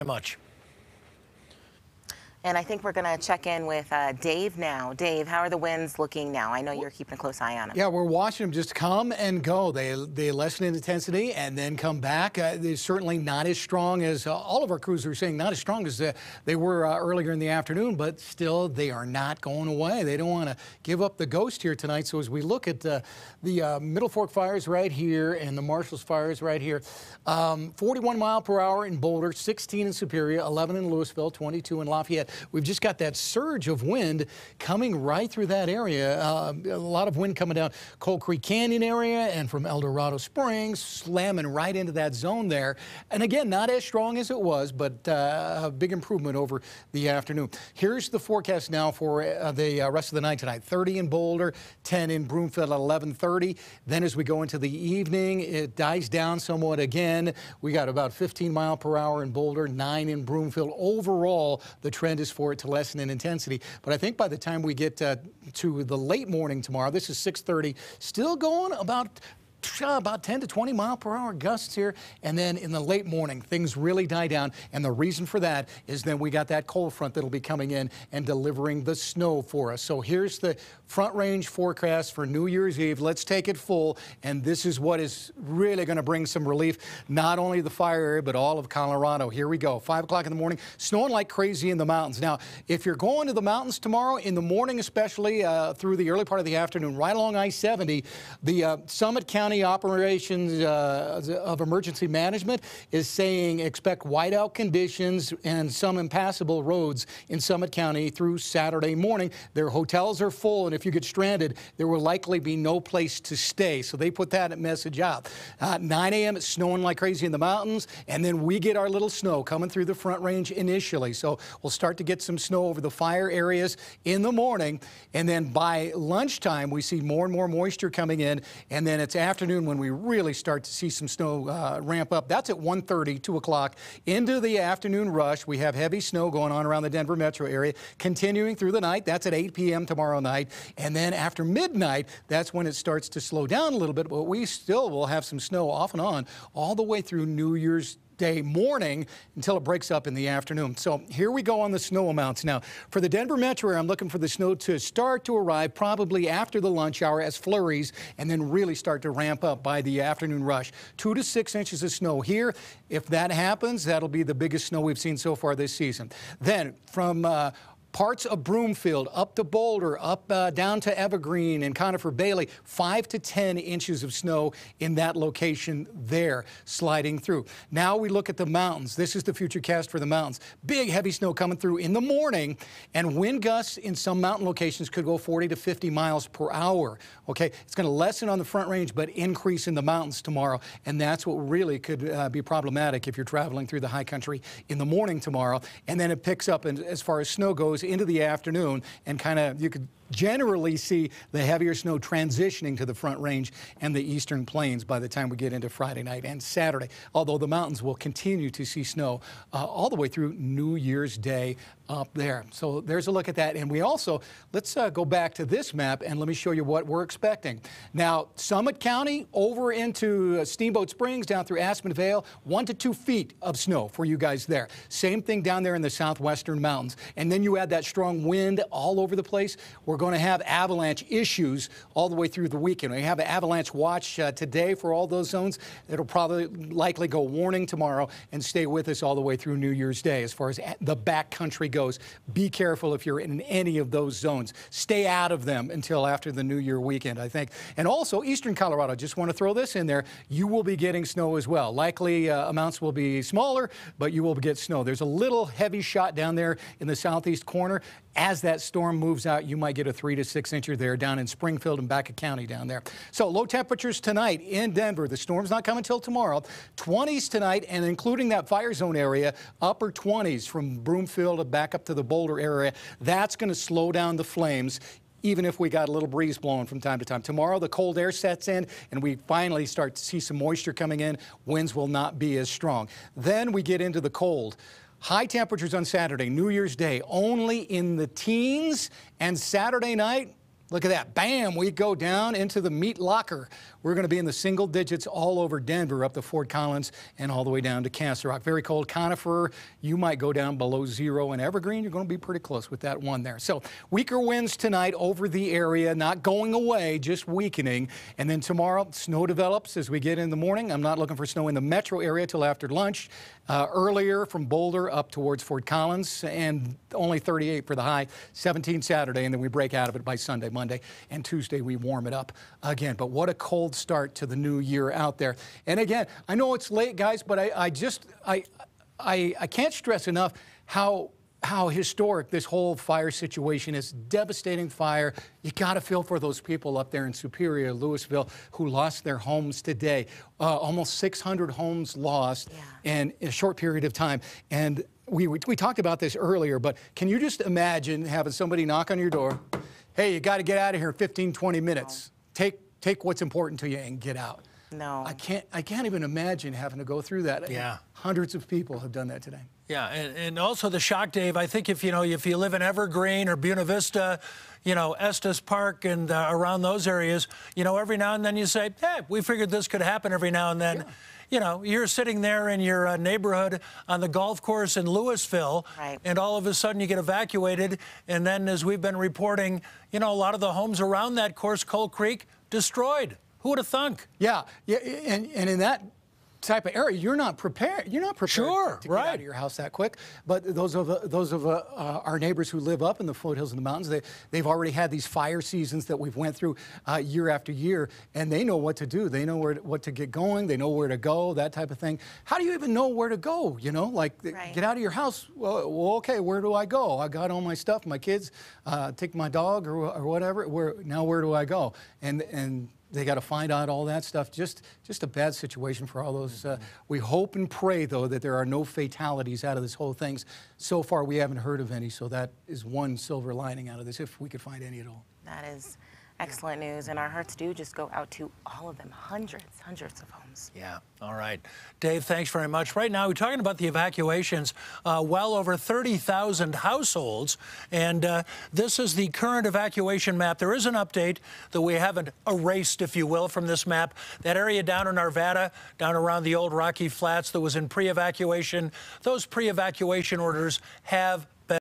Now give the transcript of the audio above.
Much. And I think we're going to check in with Dave now. Dave, how are the winds looking now? I know you're keeping a close eye on them. Yeah, we're watching them just come and go. They lessen in intensity and then come back. They're certainly not as strong as all of our crews are saying, not as strong as they were earlier in the afternoon, but still they are not going away. They don't want to give up the ghost here tonight. So as we look at the Middle Fork fires right here and the Marshalls fires right here, 41 mile per hour in Boulder, 16 in Superior, 11 in Louisville, 22 in Lafayette. We've just got that surge of wind coming right through that area. A lot of wind coming down Coal Creek Canyon area and from El Dorado Springs, slamming right into that zone there. And again, not as strong as it was, but a big improvement over the afternoon. Here's the forecast now for the rest of the night tonight. 30 in Boulder, 10 in Broomfield at 11:30. Then as we go into the evening, it dies down somewhat again. We got about 15 mile per hour in Boulder, 9 in Broomfield. Overall, the trend is for it to lessen in intensity. But I think by the time we get to the late morning tomorrow, this is 6:30, still going about 10 to 20 mile per hour gusts here. And then in the late morning, things really die down. And the reason for that is then we got that cold front that'll be coming in and delivering the snow for us. So here's the front range forecast for New Year's Eve. Let's take it full. And this is what is really going to bring some relief, not only the fire area, but all of Colorado. Here we go. 5 o'clock in the morning, snowing like crazy in the mountains. Now, if you're going to the mountains tomorrow, in the morning especially, through the early part of the afternoon, right along I-70, the Summit County Operations of Emergency Management is saying expect whiteout conditions and some impassable roads in Summit County through Saturday morning. Their hotels are full, and if you get stranded, there will likely be no place to stay. So they put that message out. 9 a.m. it's snowing like crazy in the mountains, and then we get our little snow coming through the Front Range initially. So we'll start to get some snow over the fire areas in the morning, and then by lunchtime we see more and more moisture coming in, and then it's afternoon when we really start to see some snow ramp up. That's at 1:30, 2 o'clock. Into the afternoon rush, we have heavy snow going on around the Denver metro area, continuing through the night. That's at 8 p.m. tomorrow night. And then after midnight, that's when it starts to slow down a little bit, but we still will have some snow off and on all the way through New Year's Day morning until it breaks up in the afternoon. So here we go on the snow amounts. Now, for the Denver metro area, I'm looking for the snow to start to arrive probably after the lunch hour as flurries and then really start to ramp up by the afternoon rush. 2 to 6 inches of snow here. If that happens, that'll be the biggest snow we've seen so far this season. Then from parts of Broomfield, up to Boulder, up down to Evergreen and Conifer Bailey, 5 to 10 inches of snow in that location there, sliding through. Now we look at the mountains. This is the future cast for the mountains. Big, heavy snow coming through in the morning, and wind gusts in some mountain locations could go 40 to 50 miles per hour. Okay, it's going to lessen on the Front Range, but increase in the mountains tomorrow, and that's what really could be problematic if you're traveling through the high country in the morning tomorrow. And then it picks up, and as far as snow goes, into the afternoon, and kind of you could generally see the heavier snow transitioning to the Front Range and the eastern plains by the time we get into Friday night and Saturday, although the mountains will continue to see snow all the way through New Year's Day up there. So there's a look at that. And we also, let's go back to this map and let me show you what we're expecting. Now, Summit County over into Steamboat Springs down through Aspen Vale, 1 to 2 feet of snow for you guys there. Same thing down there in the southwestern mountains. And then you add that strong wind all over the place. We're going to have avalanche issues all the way through the weekend. We have an avalanche watch today for all those zones. It'll probably likely go warning tomorrow and stay with us all the way through New Year's Day. As far as the back country goes, be careful if you're in any of those zones. Stay out of them until after the New Year weekend, I think. And also, eastern Colorado, just want to throw this in there, you will be getting snow as well. Likely amounts will be smaller, but you will get snow. There's a little heavy shot down there in the southeast corner. As that storm moves out, you might get a 3 to 6 incher there down in Springfield and Baca County down there. So low temperatures tonight in Denver. The storm's not coming till tomorrow. 20s tonight, and including that fire zone area, upper 20s from Broomfield back up to the Boulder area. That's going to slow down the flames, even if we got a little breeze blowing from time to time. Tomorrow, the cold air sets in, and we finally start to see some moisture coming in. Winds will not be as strong. Then we get into the cold. High temperatures on Saturday, New Year's Day, only in the teens, and Saturday night, Look at that. Bam, we go down into the meat locker. We're going to be in the single digits all over Denver, up to Fort Collins and all the way down to Castle Rock. Very cold. Conifer, you might go down below 0. And Evergreen, you're going to be pretty close with that one there. So weaker winds tonight over the area, not going away, just weakening. And then tomorrow, snow develops as we get in the morning. I'm not looking for snow in the metro area till after lunch. Earlier from Boulder up towards Fort Collins, and only 38 for the high. 17 Saturday, and then we break out of it by Sunday, Monday, and Tuesday we warm it up again. But what a cold start to the new year out there. And again, I know it's late, guys, but I can't stress enough how historic this whole fire situation is. Devastating fire. You got to feel for those people up there in Superior, Louisville, who lost their homes today. Almost 600 homes lost in a short period of time. And we talked about this earlier, but can you just imagine having somebody knock on your door? Hey, you got to get out of here in 15, 20 minutes. No. Take what's important to you and get out. No. I can't even imagine having to go through that. Yeah. Hundreds of people have done that today. Yeah, and also the shock, Dave, I think if you live in Evergreen or Buena Vista, Estes Park and around those areas, every now and then you say, hey, we figured this could happen every now and then. Yeah. You're sitting there in your neighborhood on the golf course in Louisville, right, and all of a sudden you get evacuated. And then, as we've been reporting, a lot of the homes around that course, Coal Creek, destroyed. Who would have thunk? Yeah, and in that type of area, you're not prepared. You're not prepared sure, to get out of your house that quick. But those of our neighbors who live up in the foothills and the mountains, they've already had these fire seasons that we've went through year after year, and they know what to do. They know what to get going. They know where to go, that type of thing. How do you even know where to go? Right. Get out of your house. Well, okay, where do I go? I got all my stuff, my kids, take my dog or whatever. Where do I go? And they got to find out all that stuff. Just a bad situation for all those. We hope and pray, though, that there are no fatalities out of this whole thing. So far, we haven't heard of any, so that is one silver lining out of this, if we could find any at all. That is excellent news, and our hearts do just go out to all of them, hundreds of homes. Yeah, all right. Dave, thanks very much. Right now, we're talking about the evacuations, well over 30,000 households, and this is the current evacuation map. There is an update that we haven't erased, if you will, from this map. That area down in Arvada, down around the old Rocky Flats that was in pre-evacuation, those pre-evacuation orders have